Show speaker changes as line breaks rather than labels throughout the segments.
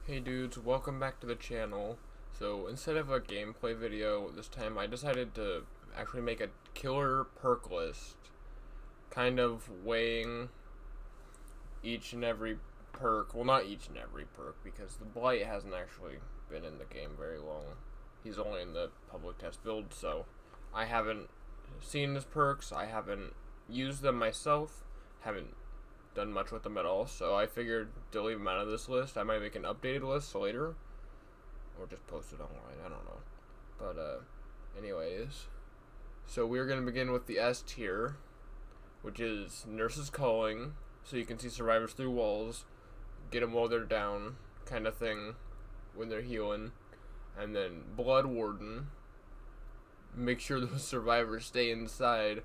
Hey dudes, welcome back to the channel. So instead of a gameplay video this time, I decided to actually make a killer perk list, kind of weighing each and every perk. Well, not each and every perk, because the Blight hasn't actually been in the game very long. He's only in the public test build, so I haven't seen his perks, I haven't used them myself, haven't done much with them at all, so I figured to leave them out of this list. I might make an updated list later, or just post it online, I don't know. But anyways, so we're going to begin with the S tier, which is Nurse's Calling, so you can see survivors through walls, get them while they're down, kind of thing, when they're healing. And then Blood Warden, make sure those survivors stay inside,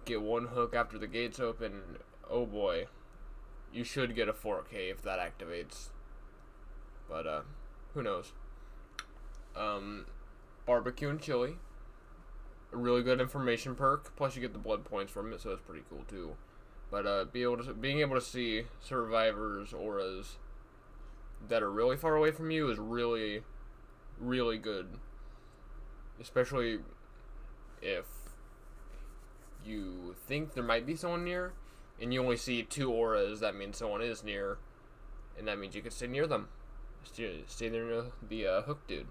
get one hook after the gates open. Oh boy, you should get a 4K if that activates, but who knows. BBQ Chili, a really good information perk, plus you get the blood points from it, so it's pretty cool too. But being able to see survivors' auras that are really far away from you is really, really good, especially if you think there might be someone near and you only see two auras. That means someone is near, and that means you can stay near them. Stay near the hook dude.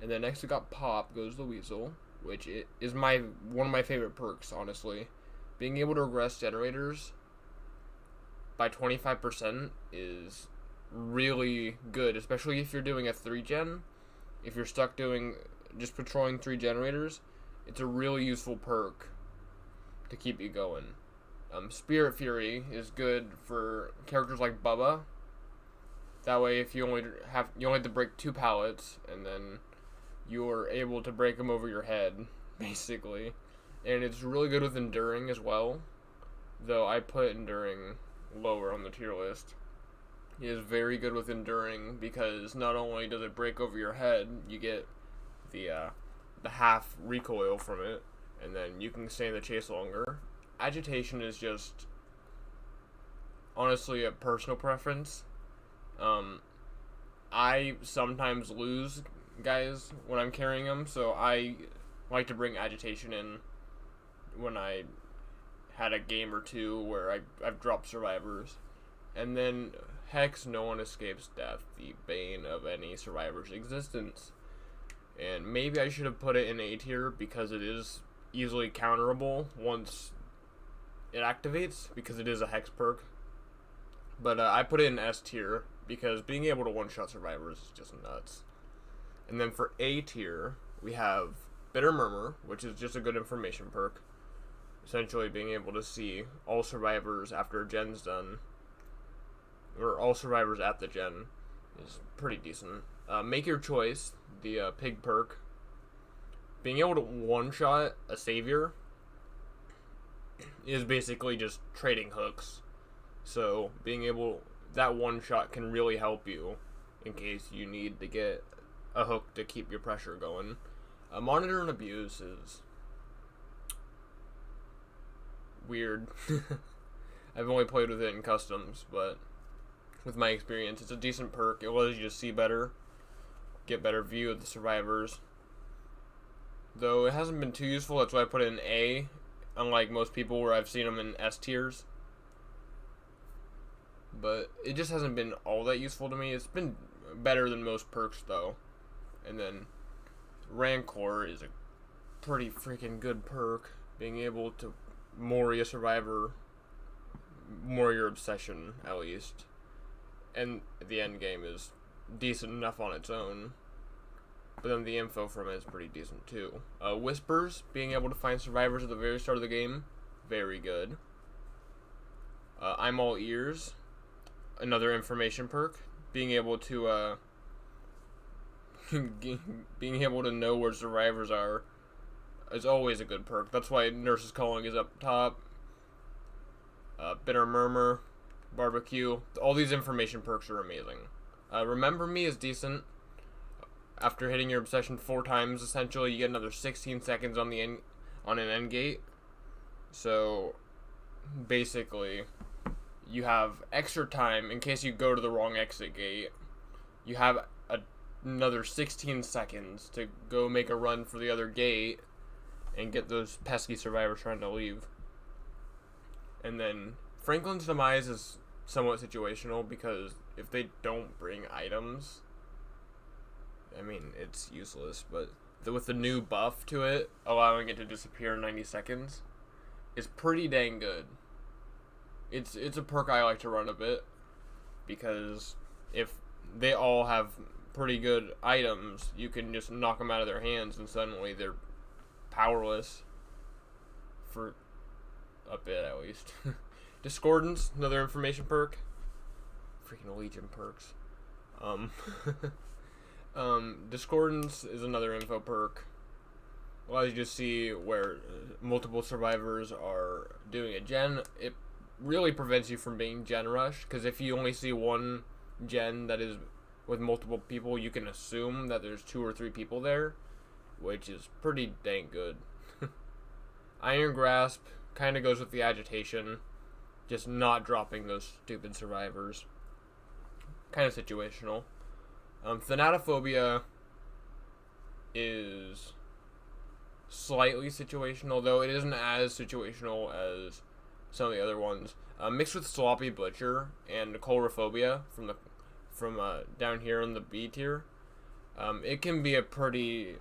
And then next we got Pop goes the Weasel, which is one of my favorite perks, honestly. Being able to regress generators by 25% is really good, especially if you're doing a 3-gen. If you're stuck doing just patrolling 3 generators, it's a really useful perk to keep you going. Spirit Fury is good for characters like Bubba. That way, if you only have to break 2 pallets, and then you're able to break them over your head, basically. And it's really good with Enduring as well, though I put Enduring lower on the tier list. It is very good with Enduring because not only does it break over your head, you get the half recoil from it, and then you can stay in the chase longer. Agitation is just honestly a personal preference. I sometimes lose guys when I'm carrying them, so I like to bring Agitation in when I had a game or two where I've dropped survivors. And then Hex, No One Escapes Death, the bane of any survivor's existence. And maybe I should have put it in A tier because it is easily counterable once it activates, because it is a Hex perk. But I put it in S tier because being able to one-shot survivors is just nuts. And then for A tier, we have Bitter Murmur, which is just a good information perk. Essentially being able to see all survivors after a gen's done, or all survivors at the gen, is pretty decent. Make Your Choice, the pig perk. Being able to one-shot a savior is basically just trading hooks. So being able, that one-shot can really help you in case you need to get a hook to keep your pressure going. Monitor and Abuse is weird. I've only played with it in customs, but with my experience, it's a decent perk. It allows you to see better, get better view of the survivors. Though it hasn't been too useful, that's why I put it in A, unlike most people where I've seen them in S tiers. But it just hasn't been all that useful to me. It's been better than most perks, though. And then Rancor is a pretty freaking good perk. Being able to Mori a survivor, Mori your obsession, at least. And the end game is decent enough on its own, but then the info from it is pretty decent too. Whispers, being able to find survivors at the very start of the game, very good. I'm All Ears, another information perk. Being able to being able to know where survivors are is always a good perk. That's why Nurse's Calling is up top. Bitter Murmur, Barbecue, all these information perks are amazing. Remember Me is decent. After hitting your obsession 4 times, essentially you get another 16 seconds on an end gate. So basically, you have extra time in case you go to the wrong exit gate. you have another 16 seconds to go make a run for the other gate and get those pesky survivors trying to leave. And then Franklin's demise is somewhat situational because if they don't bring items, I mean, it's useless. But with the new buff to it, allowing it to disappear in 90 seconds, is pretty dang good. It's a perk I like to run a bit, because if they all have pretty good items, you can just knock them out of their hands and suddenly they're powerless for a bit at least. Discordance, another information perk. Freaking Legion perks. Discordance is another info perk. Allows you to see where multiple survivors are doing a gen. It really prevents you from being gen rushed, because if you only see one gen that is with multiple people, you can assume that there's 2 or 3 people there, which is pretty dang good. Iron Grasp kind of goes with the Agitation, just not dropping those stupid survivors. Kind of situational. Phenadophobia is slightly situational, though it isn't as situational as some of the other ones. Mixed with Sloppy Butcher and Coulrophobia from down here in the B tier, it can be a pretty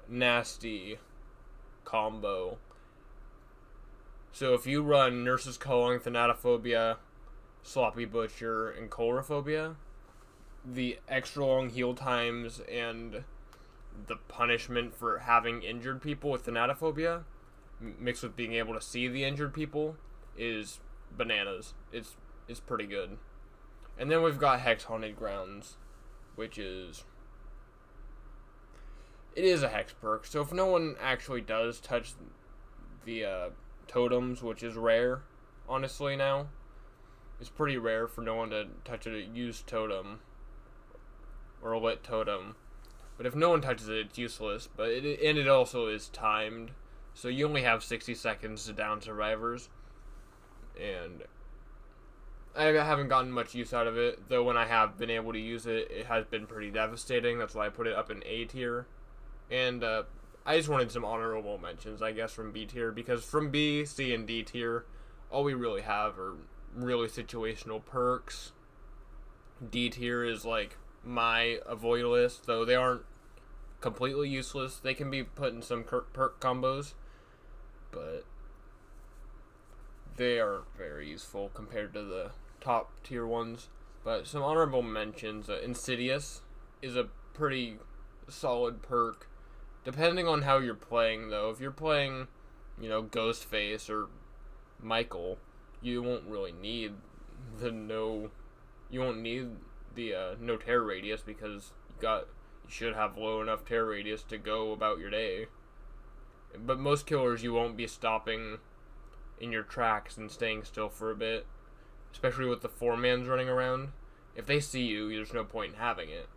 nasty combo. So if you run Nurse's Calling, Phenadophobia, Sloppy Butcher, and Coulrophobia, the extra long heal times and the punishment for having injured people with Phenadophobia, mixed with being able to see the injured people, is bananas. It's pretty good. And then we've got Hex Haunted Grounds, which is... it is a hex perk, so if no one actually does touch the totems, which is rare, honestly now, it's pretty rare for no one to touch a used totem or a lit totem. But if no one touches it, it's useless. But it also is timed, so you only have 60 seconds to down survivors. And I haven't gotten much use out of it, though when I have been able to use it, it has been pretty devastating. That's why I put it up in A tier. And I just wanted some honorable mentions, I guess, from B tier, because from B, C, and D tier, all we really have are really situational perks. D tier is like my avoid list, though they aren't completely useless. They can be put in some perk combos, but they aren't very useful compared to the top tier ones. But some honorable mentions: Insidious is a pretty solid perk, depending on how you're playing, though. If you're playing, Ghostface or Michael, you won't really need the no tear radius, because you should have low enough tear radius to go about your day. But most killers, you won't be stopping in your tracks and staying still for a bit, especially with the 4-mans running around. If they see you, there's no point in having it.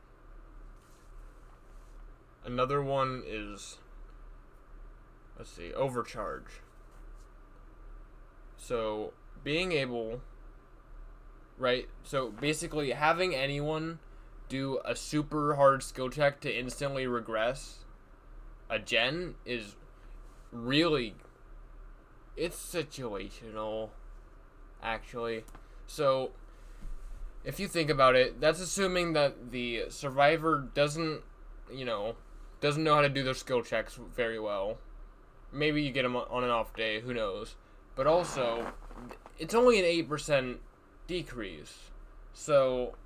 Another one is, Overcharge. So, being able, so basically having anyone do a super hard skill check to instantly regress a gen is really, it's situational, actually. So, if you think about it, that's assuming that the survivor doesn't know how to do their skill checks very well. Maybe you get them on an off day, who knows. But also, it's only an 8% decrease. So,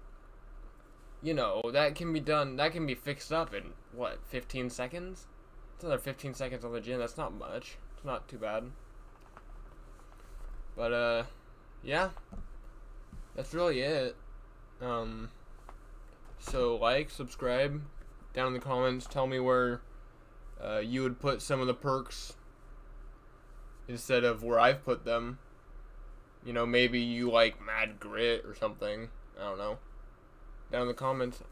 that can be done, that can be fixed up in, 15 seconds? It's another 15 seconds on the gen, that's not much. It's not too bad. But, yeah. That's really it. So, subscribe, down in the comments, tell me where you would put some of the perks instead of where I've put them. Maybe you like Mad Grit or something. I don't know. Down in the comments.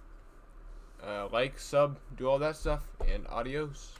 Sub, do all that stuff, and adios.